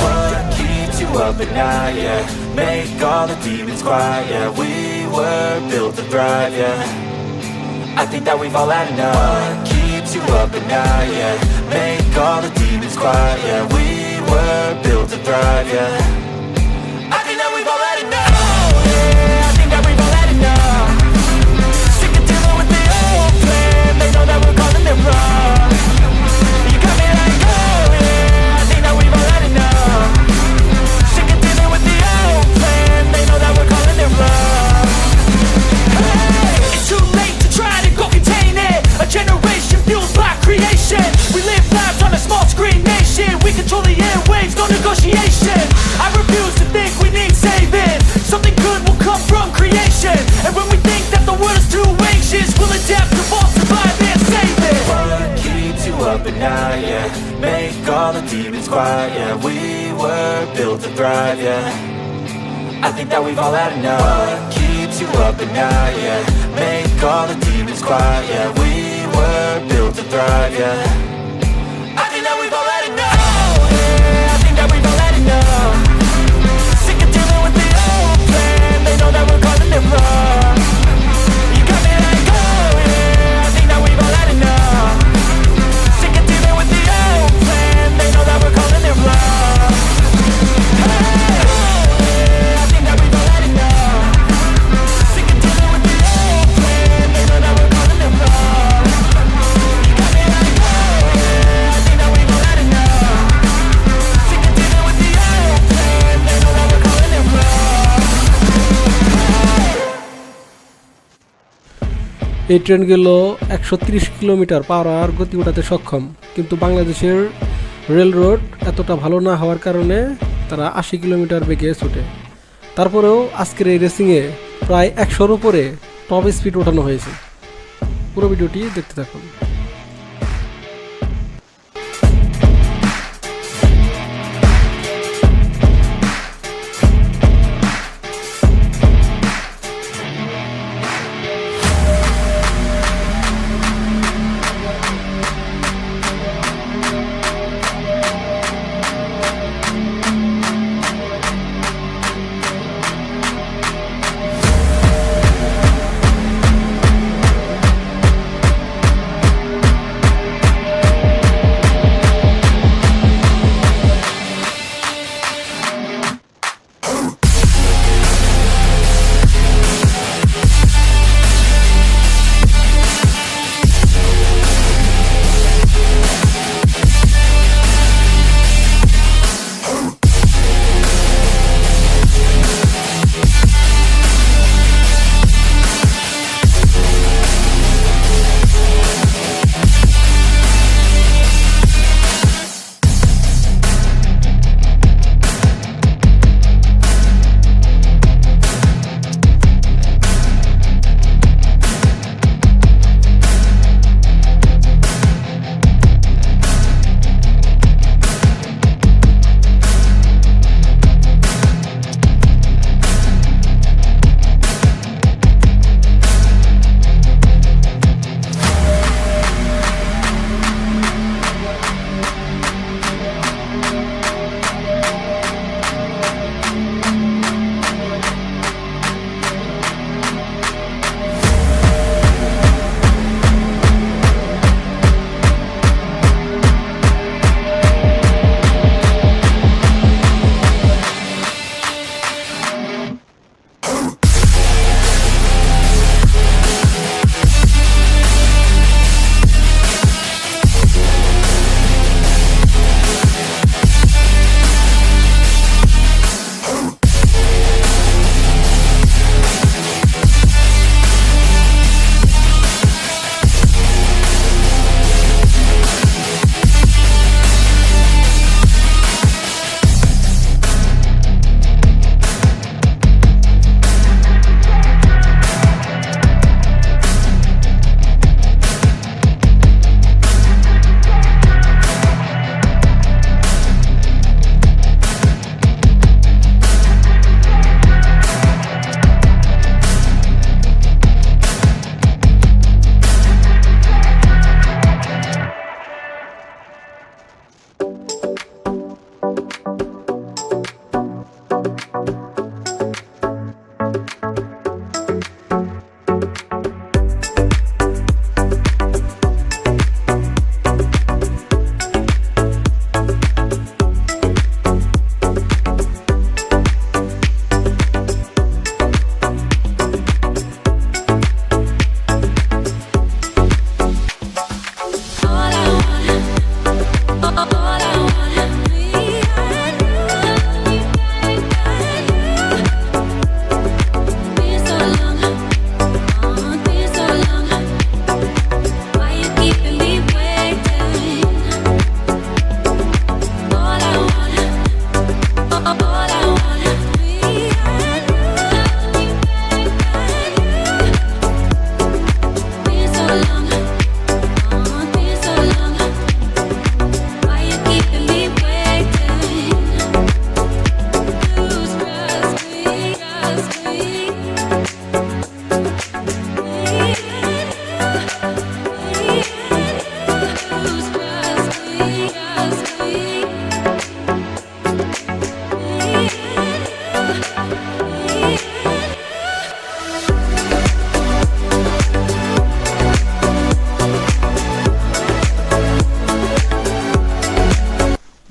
What keeps you up at night, yeah? Make all the demons quiet, yeah. We were built to thrive, yeah. I think that we've all had enough. What keeps you up at night, yeah? Make all the demons quiet, yeah. We were built to thrive, yeah. I think that we've all had enough. Oh, yeah, I think that we've all had enough. Sick of dealing with the old plan. They know that we're calling it wrong. You got me like, oh yeah, I think that we've all had enough. Sick of dealing with the old plan. They know that we're calling it wrong. Hey, it's too late to try to go contain it. A generation fueled by creation. We live lives on a small screen nation. We control the airwaves, no negotiation. I refuse to think we need saving. Something good will come from creation. And when we think that the world is too anxious, we'll adapt, evolve, survive and save it. What keeps you up at night, yeah? Make all the demons quiet, yeah. We were built to thrive, yeah. I think that we've all had enough. What keeps you up at night, yeah? Make all the demons quiet, yeah. We were built to thrive, yeah. I think that we've all had enough. Oh, yeah, I think that we've all had enough. Sick of dealing with the old plan. They know that we're calling it wrong. You got me like, oh yeah, I think that we've all had enough. Sick of dealing with the old plan. They know that we're calling it wrong. Hey, oh yeah, I think that we've all had enough. Sick of dealing with the old plan. They know that we're calling it wrong. You got me like, oh yeah, I think that we've all had enough. Sick of dealing with the old plan. They know that we're calling it wrong. এই ট্রেনগুলো 130 kilometre per hour গতি ওঠাতে সক্ষম, কিন্তু বাংলাদেশের rail road এতটা ভালো না হওয়ার কারণে তারা 80 কিলোমিটার বেগে ছুটে। তারপরেও আজকের এই রেসিংয়ে প্রায় 100-র উপরে টপ স্পিড ওঠানো হয়েছে। পুরো ভিডিওটি দেখতে থাকুন।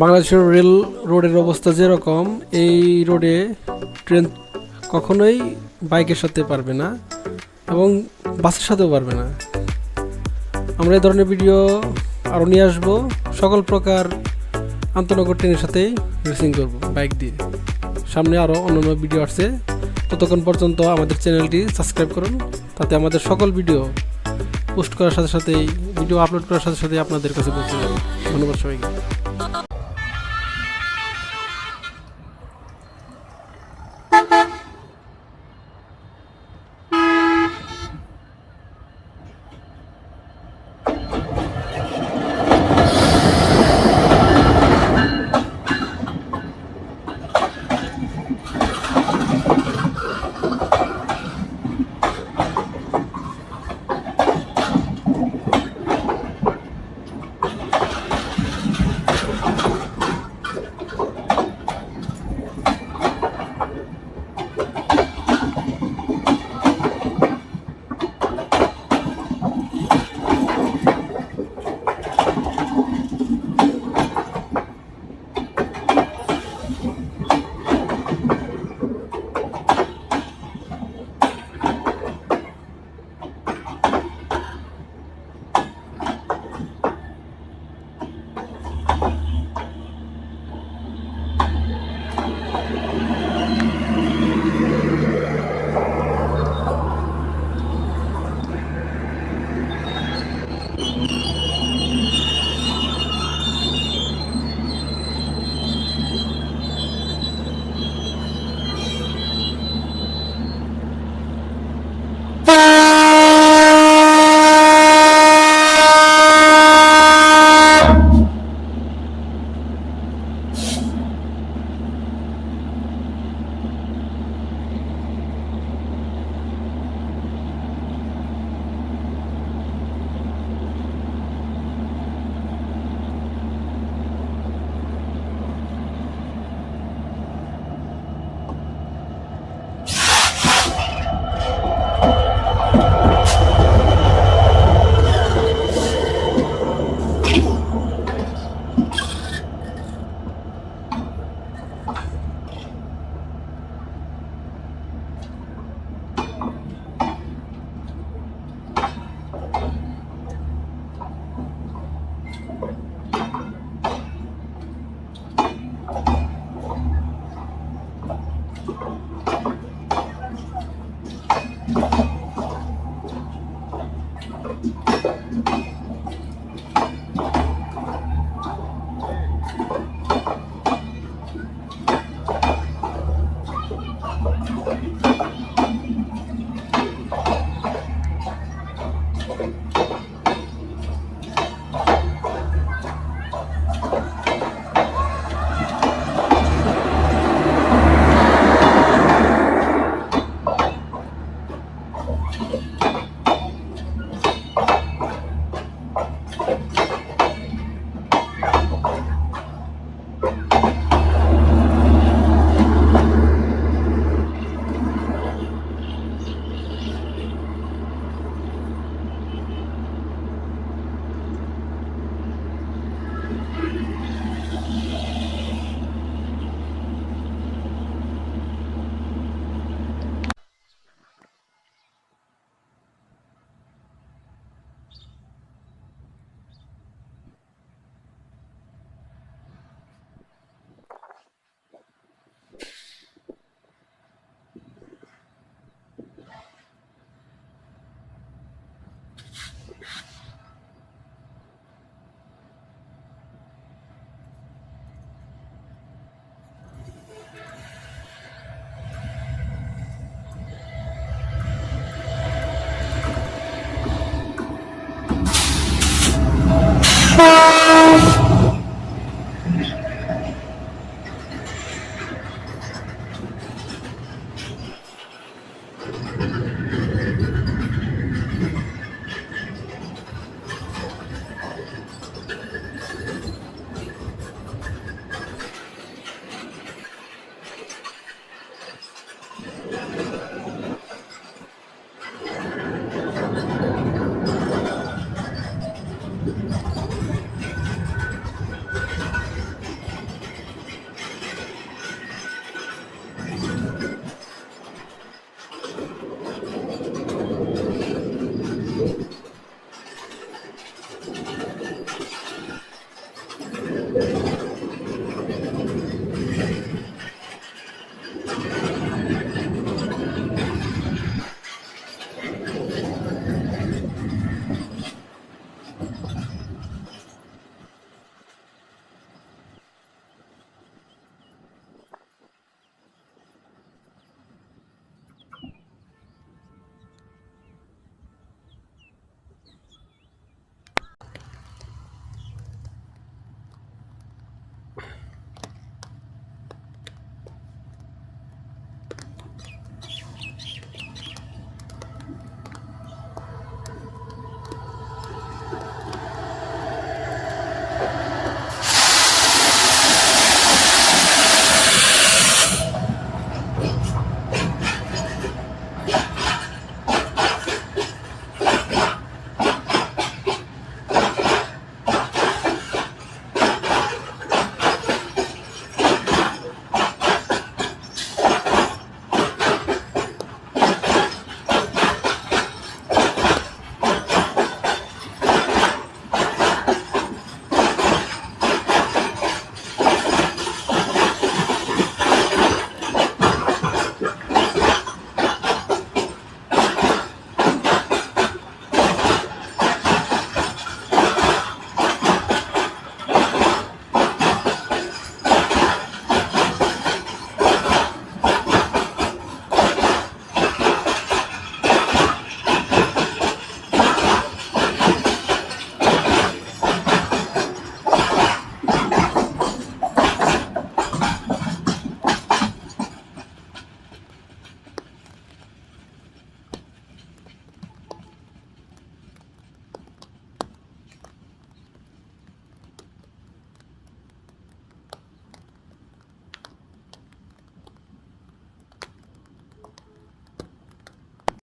বাংলাদেশের রেল রোডের অবস্থা যেরকম, এই রোডে ট্রেন কখনোই বাইকের সাথে পারবে না এবং বাসের সাথেও পারবে না। আমরা এই ধরনের ভিডিও আরও নিয়ে আসবো, সকল প্রকার আন্তনগর ট্রেনের সাথেই রেসিং করব বাইক দিয়ে। সামনে আরও অন্যান্য ভিডিও আসছে, ততক্ষণ পর্যন্ত আমাদের চ্যানেলটি সাবস্ক্রাইব করুন, তাতে আমাদের সকল ভিডিও পোস্ট করার সাথে সাথেই, ভিডিও আপলোড করার সাথে সাথে আপনাদের কাছে পৌঁছে যাবে। ধন্যবাদ সবাইকে।